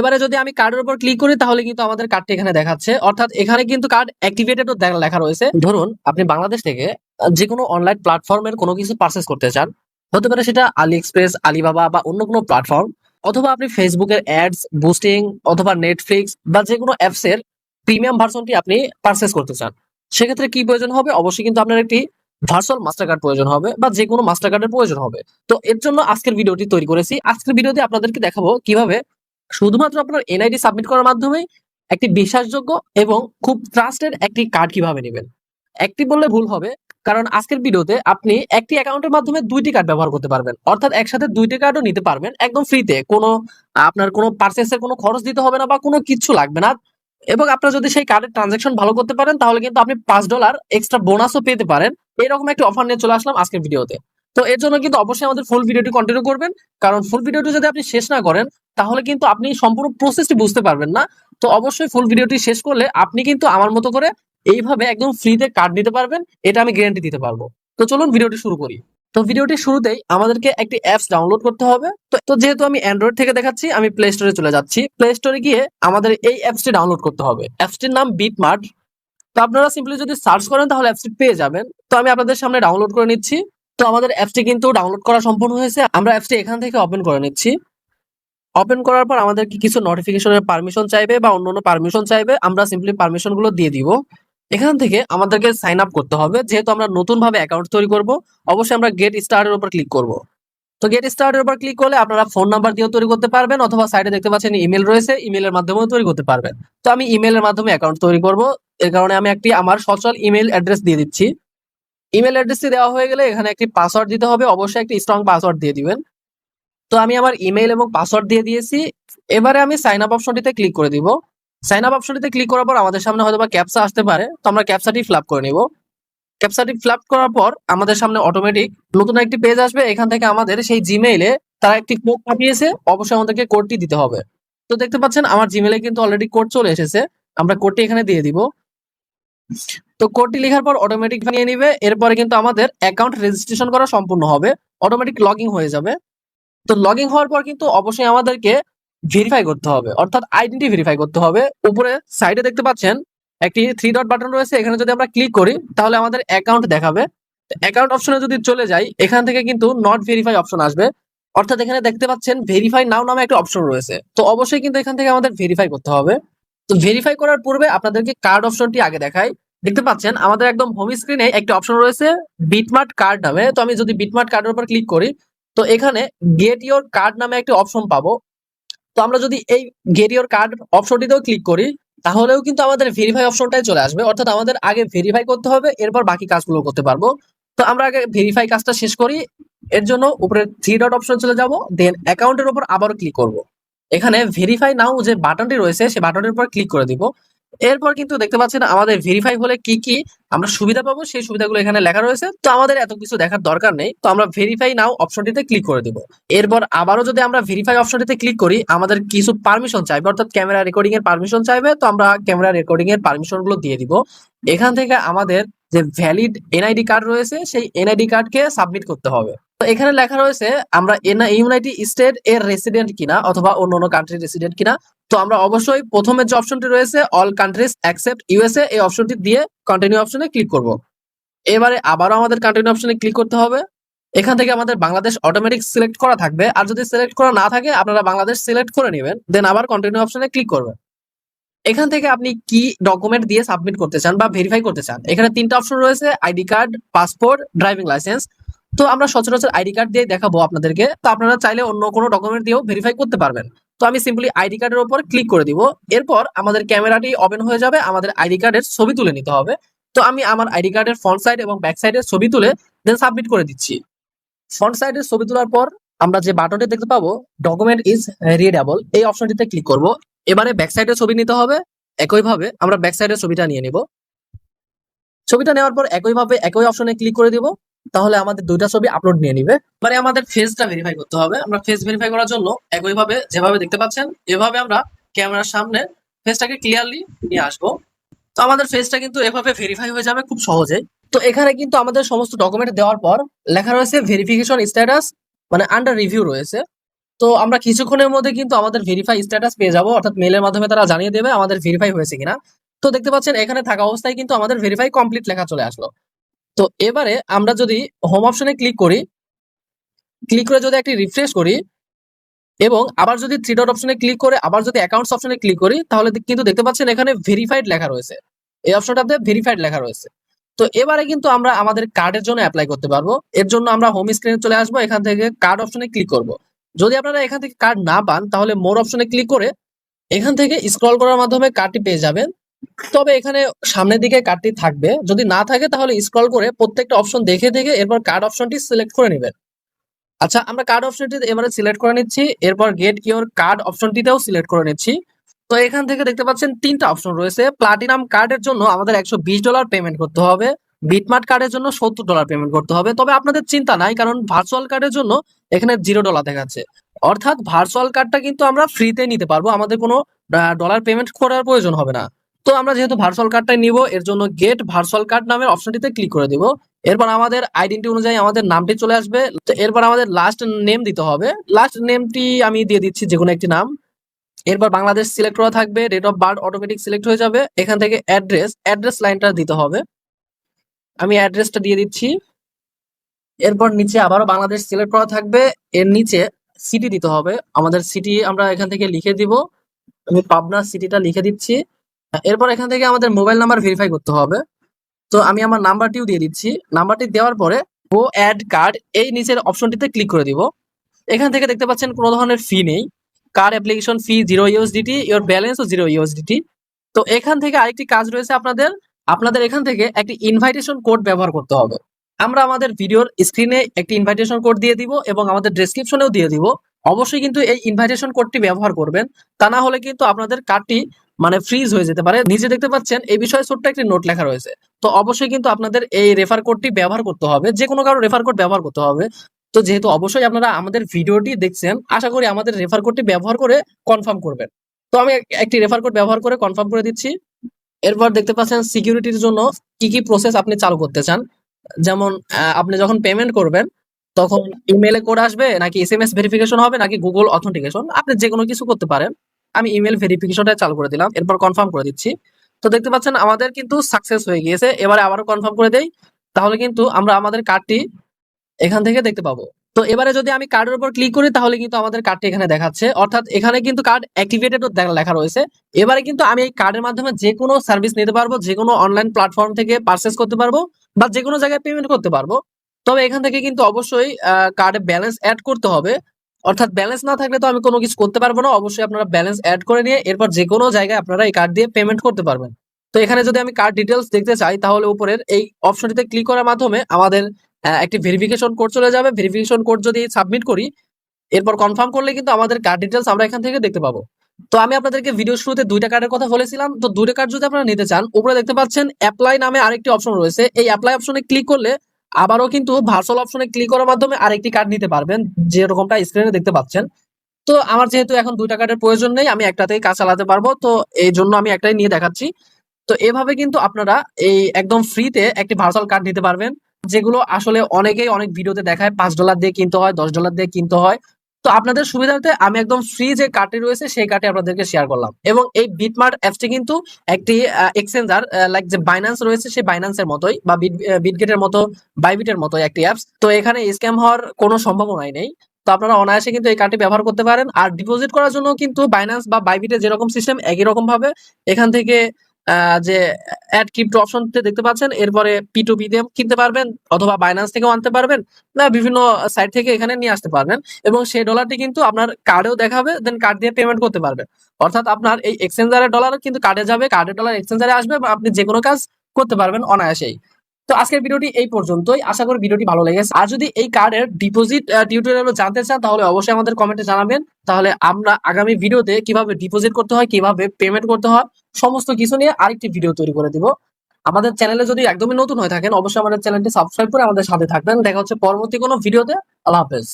এবারে যদি আমি কার্ডের উপর ক্লিক করি তাহলে কিন্তু আমাদের কার্ডটি এখানে দেখাচ্ছে, অর্থাৎ এখানে কিন্তু কার্ড অ্যাক্টিভেটেড লেখা রয়েছে। ধরুন আপনি বাংলাদেশ থেকে যে কোনো অনলাইন প্ল্যাটফর্মের কোনো কিছু পারচেস করতে চান, হতে পারে সেটা আলি এক্সপ্রেস, আলিবাবা বা অন্য কোনো প্ল্যাটফর্ম, অথবা আপনি ফেসবুকের অ্যাডস, বুস্টিং অথবা নেটফ্লিক্স বা যে কোনো অ্যাপস এর প্রিমিয়াম ভার্সনটি আপনি পারচেস করতে চান। সেক্ষেত্রে কি প্রয়োজন হবে? অবশ্যই কিন্তু আপনার একটি ভার্চুয়াল মাস্টার কার্ড প্রয়োজন হবে বা যে কোনো মাস্টার কার্ডের প্রয়োজন হবে। তো এর জন্য আজকের ভিডিওটি তৈরি করেছি। আজকের ভিডিওতে আপনাদেরকে দেখাবো কিভাবে শুধুমাত্র আপনার এনআইডি সাবমিট করার মাধ্যমে একটি বিশ্বাসযোগ্য এবং খুব ট্রাস্টেড একটি কার্ড কিভাবে নেবেন। একটি বললে ভুল হবে, কারণ আজকের ভিডিওতে আপনি একটি অ্যাকাউন্টের মাধ্যমে দুইটি কার্ড ব্যবহার করতে পারবেন, অর্থাৎ একসাথে দুইটি কার্ডও নিতে পারবেন একদম ফ্রিতে। কোনো আপনার কোনো পারচেসের কোনো খরচ দিতে হবে না বা কোনো কিছু লাগবে না। এবং আপনারা যদি সেই কার্ডের ট্রানজাকশন ভালো করতে পারেন তাহলে কিন্তু আপনি $5 এক্সট্রা বোনাসও পেতে পারেন। এরকম একটি অফার নিয়ে চলে আসলাম আজকের ভিডিওতে। তো এর জন্য কিন্তু অবশ্যই আমাদের ফুল ভিডিওটি কন্টিনিউ করবেন, কারণ ফুল ভিডিওটি যদি আপনি শেষ না করেন তাহলে কিন্তু আপনি সম্পূর্ণ প্রসেসটি বুঝতে পারবেন না। তো অবশ্যই ফুল ভিডিওটি শেষ করলে আপনি কিন্তু আমার মতো করে এইভাবে একদম ফ্রিতে কার্ড নিতে পারবেন, এটা আমি গ্যারান্টি দিতে পারবো। তো চলুন ভিডিওটি শুরু করি। তো ভিডিওটির শুরুতেই আমাদেরকে একটি অ্যাপস ডাউনলোড করতে হবে। তো যেহেতু আমি অ্যান্ড্রয়েড থেকে দেখাচ্ছি, আমি প্লে স্টোরে চলে যাচ্ছি। প্লে স্টোরে গিয়ে আমাদের এই অ্যাপসটি ডাউনলোড করতে হবে। অ্যাপসটির নাম বিটমার্ট। তো আপনারা সিম্পলি যদি সার্চ করেন তাহলে অ্যাপসটি পেয়ে যাবেন। তো আমি আপনাদের সামনে ডাউনলোড করে নিচ্ছি। তো আমাদের অ্যাপসটি কিন্তু ডাউনলোড করা সম্পূর্ণ হয়েছে। আমরা অ্যাপসটি এখান থেকে ওপেন করে নিচ্ছি। ওপেন করার পর আমাদেরকে কিছু নোটিফিকেশনের পারমিশন চাইবে বা অন্যান্য পারমিশন চাইবে, আমরা সিম্পলি পারমিশন গুলো দিয়ে দিব। এখান থেকে আমাদেরকে সাইন আপ করতে হবে, যেহেতু আমরা নতুন ভাবে অ্যাকাউন্ট তৈরি করব। অবশ্যই আমরা গেট স্টার্টের উপর ক্লিক করব। তো গেট স্টার্টের উপর ক্লিক করলে আপনারা ফোন নাম্বার দিয়েও তৈরি করতে পারবেন, অথবা সাইডে দেখতে পাচ্ছেন ইমেল রয়েছে, ইমেলের মাধ্যমেও তৈরি করতে পারবেন। তো আমি ইমেলের মাধ্যমে অ্যাকাউন্ট তৈরি করব। এর কারণে আমি একটি আমার সচল ইমেল অ্যাড্রেস দিয়ে দিচ্ছি। ইমেল অ্যাড্রেসটি দেওয়া হয়ে গেলে এখানে একটি পাসওয়ার্ড দিতে হবে, অবশ্যই একটি স্ট্রং পাসওয়ার্ড দিয়ে দিবেন। তো আমি আমার ইমেল এবং পাসওয়ার্ড দিয়ে দিয়েছি। এবারে আমি সাইন আপ অপশনটিতে ক্লিক করে দিব। সাইন আপ অপশনটিতে ক্লিক করার পর আমাদের সামনে হয়তো বা ক্যাপচা আসতে পারে, তো আমরা ক্যাপচাটি ফিল আপ করে নিব। ক্যাপচাটি ফিল আপ করার পর আমাদের সামনে অটোমেটিক নতুন একটি পেজ আসবে। এখান থেকে আমাদের সেই জিমেইলে তারা একটি কোড পাঠিয়েছে, অবশ্যই আমাদেরকে কোডটি দিতে হবে। তো দেখতে পাচ্ছেন আমার জিমেইলে কিন্তু অলরেডি কোড চলে এসেছে। আমরা কোডটি এখানে দিয়ে দিব। তো কোডটি লেখার পর অটোমেটিক নিয়ে নিবে। এরপরে কিন্তু আমাদের অ্যাকাউন্ট রেজিস্ট্রেশন করা সম্পূর্ণ হবে, অটোমেটিক লগইন হয়ে যাবে। তো লগইন হওয়ার পর কিন্তু অবশ্যই আমাদেরকে ভেরিফাই করতে হবে, অর্থাৎ আইডেন্টি ভেরিফাই করতে হবে। উপরে সাইডে দেখতে পাচ্ছেন একটি থ্রি ডট বাটন রয়েছে, এখানে যদি আমরা ক্লিক করি তাহলে আমাদের অ্যাকাউন্ট দেখাবে। অ্যাকাউন্ট অপশনে যদি চলে যাই, এখান থেকে কিন্তু নট ভেরিফাই অপশন আসবে, অর্থাৎ এখানে দেখতে পাচ্ছেন ভেরিফাই নাও নামে একটা অপশন রয়েছে। তো অবশ্যই কিন্তু এখান থেকে আমাদের ভেরিফাই করতে হবে। তো ভেরিফাই করার পূর্বে আপনাদেরকে কার্ড অপশনটি আগে দেখাই। দেখতে পাচ্ছেন আমাদের একদম হোম স্ক্রিনে একটি অপশন রয়েছে বিটমার্ট কার্ড নামে। তো আমি যদি বিটমার্ট কার্ডের উপর ক্লিক করি, তো এখানে গেট ইওর কার্ড নামে একটি অপশন পাবো। তো আমরা যদি এই গেট ইওর কার্ড অপশনটিতেও ক্লিক করি তাহলেও কিন্তু আমাদের ভেরিফাই অপশনটাই চলে আসবে, অর্থাৎ আমাদের আগে ভেরিফাই করতে হবে, এরপর বাকি কাজগুলো করতে পারবো। তো আমরা আগে ভেরিফাই কাজটা শেষ করি। এর জন্য উপরে থ্রি ডট অপশন চলে যাব, দেন অ্যাকাউন্টের উপর আবারও ক্লিক করব। এখানে ভেরিফাই নাও যে বাটনটি রয়েছে সেই বাটনের উপর ক্লিক করে দিব। এরপর কিন্তু দেখতে পাচ্ছেন আমাদের ভেরিফাই হলে কি কি আমরা সুবিধা পাবো সেই সুবিধাগুলো এখানে লেখা রয়েছে। তো আমাদের এত কিছু দেখার দরকার নেই, তো আমরা ভেরিফাই নাও অপশনটিতে ক্লিক করে দিব। এরপর আবারও যদি আমরা ভেরিফাই অপশনটিতে ক্লিক করি, আমাদের কিছু পারমিশন চাইবে, অর্থাৎ ক্যামেরা রেকর্ডিং এর পারমিশন চাইবে। তো আমরা ক্যামেরা রেকর্ডিং এর পারমিশন গুলো দিয়ে দিব। এখান থেকে আমাদের যে ভ্যালিড এনআইডি কার্ড রয়েছে সেই এনআইডি কার্ডকে সাবমিট করতে হবে। তো এখানে লেখা রয়েছে আমরা ইউনাইটেড স্টেট এর রেসিডেন্ট কিনা অথবা অন্য অন্য কান্ট্রির রেসিডেন্ট কিনা। তো আমরা অবশ্যই প্রথমে যে অপশনটি রয়েছে অল কান্ট্রিজ এক্সেপ্ট ইউএসএ, এই অপশনটি দিয়ে কন্টিনিউ অপশনে ক্লিক করব। এবারে আবারও আমাদের কন্টিনিউ অপশনে ক্লিক করতে হবে। এখান থেকে আমাদের বাংলাদেশ অটোমেটিক সিলেক্ট করা থাকবে, আর যদি সিলেক্ট করা না থাকে আপনারা বাংলাদেশ সিলেক্ট করে নেবেন, দেন আবার কন্টিনিউ অপশনে ক্লিক করবেন। এখান থেকে আপনি কি ডকুমেন্ট দিয়ে সাবমিট করতে চান বা ভেরিফাই করতে চান, এখানে তিনটা অপশন রয়েছে, ID card, passport, driving licence. তো আমরা সচরাচর আইডি কার্ড দিয়ে দেখাবো আপনাদেরকে, তো আপনারা চাইলে অন্য কোনো ডকুমেন্ট দিয়েও ভেরিফাই করতে পারবেন। তো আমি সিম্পলি আইডি কার্ডের উপর ক্লিক করে দিব। এরপর আমাদের ক্যামেরাটি ওপেন হয়ে যাবে, আমাদের আইডি কার্ডের ছবি তুলে নিতে হবে। তো আমি আমার আইডি কার্ডের ফ্রন্ট সাইড এবং ব্যাক সাইডের ছবি তুলে দেন সাবমিট করে দিচ্ছি। ফ্রন্ট সাইডের ছবি তোলার পর আমরা যে বাটনটি দেখতে পাবো ডকুমেন্ট ইজ রিডেবল, এই অপশনটিতে ক্লিক করব। এবারে ব্যাক সাইডের ছবি নিতে হবে। একইভাবে আমরা ব্যাক সাইডের ছবিটা নিয়ে নিব। ছবিটা নেওয়ার পর একইভাবে একই অপশনে ক্লিক করে দিব, তাহলে আমাদের দুইটা ছবি আপলোড নিয়ে নিবে। এবারে আমাদের ফেসটা ভেরিফাই করতে হবে। আমরা ফেস ভেরিফাই করার জন্য একইভাবে যেভাবে দেখতে পাচ্ছেন এভাবে আমরা ক্যামেরার সামনে ফেসটাকে ক্লিয়ারলি নিয়ে আসবো। তো আমাদের ফেসটা কিন্তু এভাবে ভেরিফাই হয়ে যাবে খুব সহজে। তো এখানে কিন্তু আমাদের সমস্ত ডকুমেন্ট দেওয়ার পর লেখা রয়েছে ভেরিফিকেশন স্ট্যাটাস, মানে আন্ডার রিভিউ রয়েছে। তো আমরা কিছুক্ষণের মধ্যে কিন্তু আমাদের ভেরিফাই স্ট্যাটাস পেয়ে যাবো, অর্থাৎ মেলের মাধ্যমে তারা জানিয়ে দেবে আমাদের ভেরিফাই হয়েছে কিনা। তো দেখতে পাচ্ছেন এখানে থাকা অবস্থায় কিন্তু আমাদের ভেরিফাই কমপ্লিট লেখা চলে আসলো। তো এবারে আমরা যদি হোম অপশনে ক্লিক করি, ক্লিক করে যদি একটি রিফ্রেশ করি এবং আবার যদি থ্রি ডট অপশনে ক্লিক করে আবার যদি অ্যাকাউন্টস অপশনে ক্লিক করি, তাহলে কিন্তু দেখতে পাচ্ছেন এখানে ভেরিফাইড লেখা রয়েছে। এই অপশনটাতে ভেরিফাইড লেখা রয়েছে। তো এবারে কিন্তু আমরা আমাদের কার্ডের জন্য অ্যাপ্লাই করতে পারবো। এর জন্য আমরা হোম স্ক্রিনে চলে আসবো, এখান থেকে কার্ড অপশনে ক্লিক করব। যদি আপনারা এখান থেকে কার্ড না পান তাহলে মোর অপশনে ক্লিক করে এখান থেকে স্ক্রল করার মাধ্যমে কার্ডটি পেয়ে যাবেন। তবে এখানে সামনের দিকে কার্ডটি থাকবে, যদি না থাকে তাহলে স্ক্রল করে প্রত্যেকটা অপশন দেখে দেখে এরপর কার্ড অপশনটি সিলেক্ট করে নেবেন। আচ্ছা, আমরা কার্ড অপশনটি এবারে সিলেক্ট করে নিচ্ছি, এরপর গেট ইওর কার্ড অপশনটিতেও সিলেক্ট করে নিচ্ছি। তো এখান থেকে দেখতে পাচ্ছেন তিনটা অপশন রয়েছে। প্লাটিনাম কার্ডের জন্য আমাদের $120 পেমেন্ট করতে হবে, বিটমার্ট কার্ডের জন্য $70 পেমেন্ট করতে হবে। তবে আপনাদের চিন্তা নাই, কারণ ভার্চুয়াল কার্ডের জন্য এখানে $0 দেখাচ্ছে। অর্থাৎ ভার্চুয়াল কার্ডটা কিন্তু আমরা ফ্রিতে নিতে পারবো, আমাদের কোনো ডলার পেমেন্ট করার প্রয়োজন হবে না। তো আমরা যেহেতু ভার্চুয়াল কার্ডটাই নিব, এর জন্য গেট ভার্চুয়াল কার্ড নামের অপশনটিতে ক্লিক করে দিব। এরপর আমাদের আইডেন্টি অনুযায়ী আমাদের নামটি চলে আসবে। তো এরপর আমাদের লাস্ট নেম দিতে হবে। লাস্ট নেমটি আমি দিয়ে দিচ্ছি যে কোনো একটি নাম। এরপর বাংলাদেশ সিলেক্ট করা থাকবে, date of birth automatic select হয়ে যাবে। এখান থেকে অ্যাড্রেস লাইনটা দিতে হবে, আমি অ্যাড্রেসটা দিয়ে দিচ্ছি। এরপর নিচে আবারও বাংলাদেশ সিলেক্ট করা থাকবে, এর নিচে সিটি দিতে হবে। আমাদের সিটি আমরা এখান থেকে লিখে দিব, আমি পাবনা সিটিটা লিখে দিচ্ছি। এরপর এখান থেকে আমাদের মোবাইল নাম্বার ভেরিফাই করতে হবে। তো আমি আমার নাম্বারটিও দিয়ে দিচ্ছি। নাম্বারটি দেওয়ার পরে গো অ্যাড কার্ড এই নিচের অপশনটিতে ক্লিক করে দিব। এখান থেকে দেখতে পাচ্ছেন কোনো ধরনের ফি নেই। Card application fee $0, your balance ও $0। তো এখান থেকে আরেকটি কাজ রয়েছে আপনাদের, আপনাদের এখান থেকে একটি ইনভাইটেশন কোড ব্যবহার করতে হবে। আমরা আমাদের ভিডিওর স্ক্রিনে একটি ইনভাইটেশন কোড দিয়ে দিব এবং আমাদের ডেসক্রিপশনেও দিয়ে দিব। অবশ্যই কিন্তু এই ইনভাইটেশন কোডটি ব্যবহার করবেন, তা না হলে কিন্তু আপনাদের কার্ডটি মানে ফ্রিজ হয়ে যেতে পারে। নিচে দেখতে পাচ্ছেন এই বিষয়ে ছোট্ট একটি নোট লেখা রয়েছে। তো অবশ্যই কিন্তু আপনাদের এই রেফার কোডটি ব্যবহার করতে হবে, যে কোনো কারো রেফার কোড ব্যবহার করতে হবে। তো যেহেতু অবশ্যই আপনারা আমাদের ভিডিওটি দেখছেন, আশা করি আমাদের রেফার কোডটি ব্যবহার করে কনফার্ম করবেন। তো আমি একটি রেফার কোড ব্যবহার করে কনফার্ম করে দিচ্ছি। এরপর দেখতে পাচ্ছেন সিকিউরিটির জন্য কি কি প্রসেস আপনি চালু করতে চান। যেমন আপনি যখন পেমেন্ট করবেন তখন ইমেলে কোড আসবে, নাকি এসএমএস ভেরিফিকেশন হবে, নাকি গুগল অথেন্টিকেশন, আপনি যে কোনো কিছু করতে পারেন। আমি ইমেল ভেরিফিকেশনটা চালু করে দিলাম, এরপর কনফার্ম করে দিচ্ছি। তো দেখতে পাচ্ছেন আমাদের কিন্তু সাকসেস হয়ে গিয়েছে। এবারে আবারও কনফার্ম করে দেই, তাহলে কিন্তু আমরা আমাদের কার্ডটি এখান থেকে দেখতে পাবো। তো এবারে যদি আমি কার্ডের উপর ক্লিক করি তাহলে কিন্তু আমাদের কার্ডটি এখানে দেখাচ্ছে, অর্থাৎ এখানে কিন্তু কার্ড অ্যাক্টিভেটেড লেখা রয়েছে। এবারে কিন্তু আমি এই কার্ডের মাধ্যমে যে কোনো সার্ভিস নিতে পারবো, যে কোনো অনলাইন প্ল্যাটফর্ম থেকে পারচেস করতে পারবো বা যে কোনো জায়গায় পেমেন্ট করতে পারবো। তবে এখান থেকে কিন্তু অবশ্যই কার্ডে ব্যালেন্স অ্যাড করতে হবে, অর্থাৎ ব্যালেন্স না থাকলে তো আমি কোনো কিছু করতে পারবো না। অবশ্যই আপনারা ব্যালেন্স অ্যাড করে নিয়ে এরপর যে কোনো জায়গায় আপনারা এই কার্ড দিয়ে পেমেন্ট করতে পারবেন। তো এখানে যদি আমি কার্ড ডিটেলস দেখতে চাই তাহলে উপরের এই অপশনটিতে ক্লিক করার মাধ্যমে আমাদের একটি ভেরিফিকেশন কোড চলে যাবে। ভেরিফিকেশন কোড যদি সাবমিট করি, এরপর কনফার্ম করলে কিন্তু আমাদের কার্ড ডিটেলস আমরা এখান থেকে দেখতে পাবো। তো আমি আপনাদেরকে ভিডিও শুরুতে দুইটা কার্ডের কথা বলেছিলাম। তো দুইটা কার্ড যদি আপনারা নিতে চান, উপরে দেখতে পাচ্ছেন অ্যাপ্লাই নামে আরেকটি অপশন রয়েছে। এই অ্যাপ্লাই অপশনে ক্লিক করলে আবারও কিন্তু ভার্চুয়াল অপশনে ক্লিক করার মাধ্যমে আরেকটি কার্ড নিতে পারবেন, যেরকমটা স্ক্রিনে দেখতে পাচ্ছেন। তো আমার যেহেতু এখন দুইটা কার্ডের প্রয়োজন নেই, আমি একটাতেই কাজ চালাতে পারবো, তো এই জন্য আমি একটাই নিয়ে দেখাচ্ছি। তো এভাবে কিন্তু আপনারা এই একদম ফ্রিতে একটি ভার্চুয়াল কার্ড নিতে পারবেন, যেগুলো আসলে অনেকেই অনেক ভিডিওতে দেখায় $5 দিয়ে কিনতে হয়, $10 দিয়ে কিনতে হয়। তো আপনাদের সুবিধার্থে আমি একদম ফ্রি যে কার্ডটি রয়েছে সেই কার্ডটি আপনাদেরকে শেয়ার করলাম। এবং এই বিটমার্ট অ্যাপসটি কিন্তু একটি এক্সচেঞ্জার, লাইক যে বাইন্যান্স রয়েছে সেই বাইন্যান্সের মতোই বা বিটগেটের মতো, বাইবিটের মতো একটি অ্যাপস। তো এখানে স্ক্যাম হওয়ার কোনো সম্ভাবনাই নেই। তো আপনারা অনায়াসে কিন্তু এই কার্ডটি ব্যবহার করতে পারেন। আর ডিপোজিট করার জন্য কিন্তু বাইন্যান্স বা বাইবিটের যেরকম সিস্টেম একই রকম ভাবে এখান থেকে যে অ্যাড ক্রিপ্টো অপশনতে দেখতে পাচ্ছেন, এরপরে P2P দিয়ে কিনতে পারবেন অথবা বাইন্যান্স থেকেও আনতে পারবেন, না বিভিন্ন সাইট থেকে এখানে নিয়ে আসতে পারবেন। এবং সেই ডলারটি কিন্তু আপনার কার্ডেও দেখাবে, দেন কার্ড দিয়ে পেমেন্ট করতে পারবেন। অর্থাৎ আপনার এই এক্সচেঞ্জারের ডলার কিন্তু কার্ডে যাবে, কার্ডের ডলার এক্সচেঞ্জারে আসবে, বা আপনি যে কোনো কাজ করতে পারবেন অনায়াসেই। তো আজকের ভিডিওটি এই পর্যন্তই, আশা করি ভিডিওটি ভালো লেগেছে। আর যদি এই কার্ডের ডিপোজিট টিউটোরিয়াল জানতে চান তাহলে অবশ্যই আমাদের কমেন্টে জানাবেন। তাহলে আমরা আগামী ভিডিওতে কিভাবে ডিপোজিট করতে হয়, কিভাবে পেমেন্ট করতে হয়, সমস্ত কিছু নিয়ে আরেকটি ভিডিও তৈরি করে দিব। আমাদের চ্যানেলে যদি একদমই নতুন হয়ে থাকেন অবশ্যই আমাদের চ্যানেলটি সাবস্ক্রাইব করে আমাদের সাথে থাকবেন। দেখা হচ্ছে পরবর্তী কোনো ভিডিওতে। আল্লাহ হাফেজ।